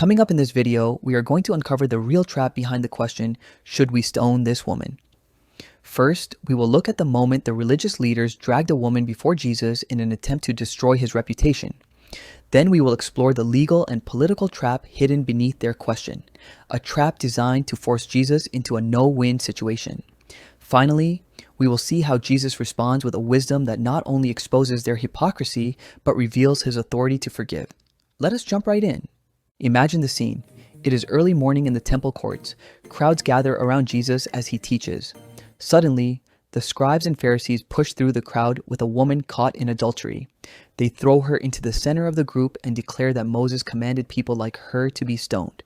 Coming up in this video, we are going to uncover the real trap behind the question, should we stone this woman? First, we will look at the moment the religious leaders dragged a woman before Jesus in an attempt to destroy his reputation. Then we will explore the legal and political trap hidden beneath their question, a trap designed to force Jesus into a no-win situation. Finally, we will see how Jesus responds with a wisdom that not only exposes their hypocrisy, but reveals his authority to forgive. Let us jump right in. Imagine the scene. It is early morning in the temple courts. Crowds gather around Jesus as he teaches. Suddenly, the scribes and Pharisees push through the crowd with a woman caught in adultery. They throw her into the center of the group and declare that Moses commanded people like her to be stoned.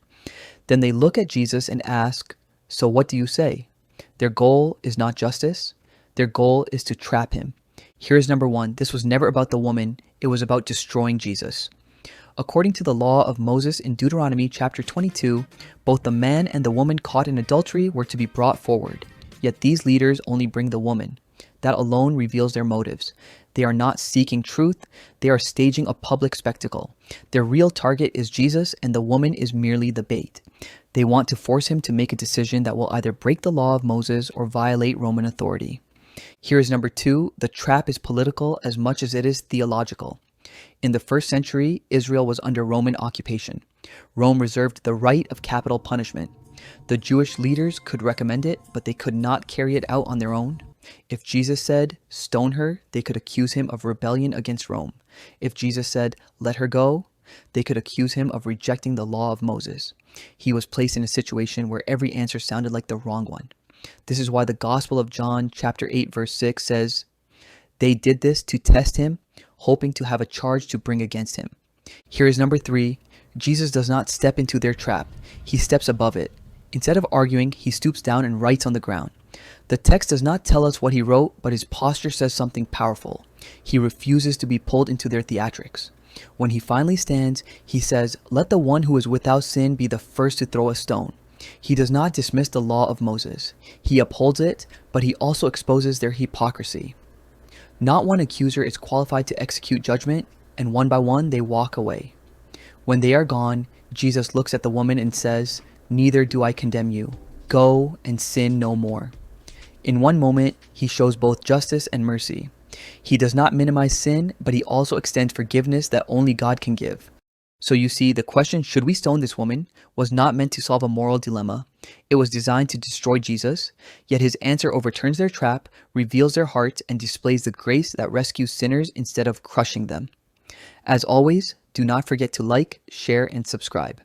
Then they look at Jesus and ask, "So what do you say?" Their goal is not justice. Their goal is to trap him. Here's number one. This was never about the woman. It was about destroying Jesus. According to the law of Moses in Deuteronomy chapter 22, both the man and the woman caught in adultery were to be brought forward. Yet these leaders only bring the woman. That alone reveals their motives. They are not seeking truth. They are staging a public spectacle. Their real target is Jesus, and the woman is merely the bait. They want to force him to make a decision that will either break the law of Moses or violate Roman authority. Here is number two. The trap is political as much as it is theological. In the first century, Israel was under Roman occupation. Rome reserved the right of capital punishment. The Jewish leaders could recommend it, but they could not carry it out on their own. If Jesus said, "Stone her," they could accuse him of rebellion against Rome. If Jesus said, "Let her go," they could accuse him of rejecting the law of Moses. He was placed in a situation where every answer sounded like the wrong one. This is why the Gospel of John chapter 8 verse 6 says, "They did this to test him, hoping to have a charge to bring against him." Here is number three. Jesus does not step into their trap. He steps above it. Instead of arguing, he stoops down and writes on the ground. The text does not tell us what he wrote, but his posture says something powerful. He refuses to be pulled into their theatrics. When he finally stands, he says, "Let the one who is without sin be the first to throw a stone." He does not dismiss the law of Moses. He upholds it, but he also exposes their hypocrisy. Not one accuser is qualified to execute judgment, and one by one they walk away. When they are gone, Jesus looks at the woman and says, "Neither do I condemn you. Go and sin no more." In one moment, he shows both justice and mercy. He does not minimize sin, but he also extends forgiveness that only God can give. So you see, the question, should we stone this woman, was not meant to solve a moral dilemma. It was designed to destroy Jesus, yet his answer overturns their trap, reveals their heart, and displays the grace that rescues sinners instead of crushing them. As always, do not forget to like, share, and subscribe.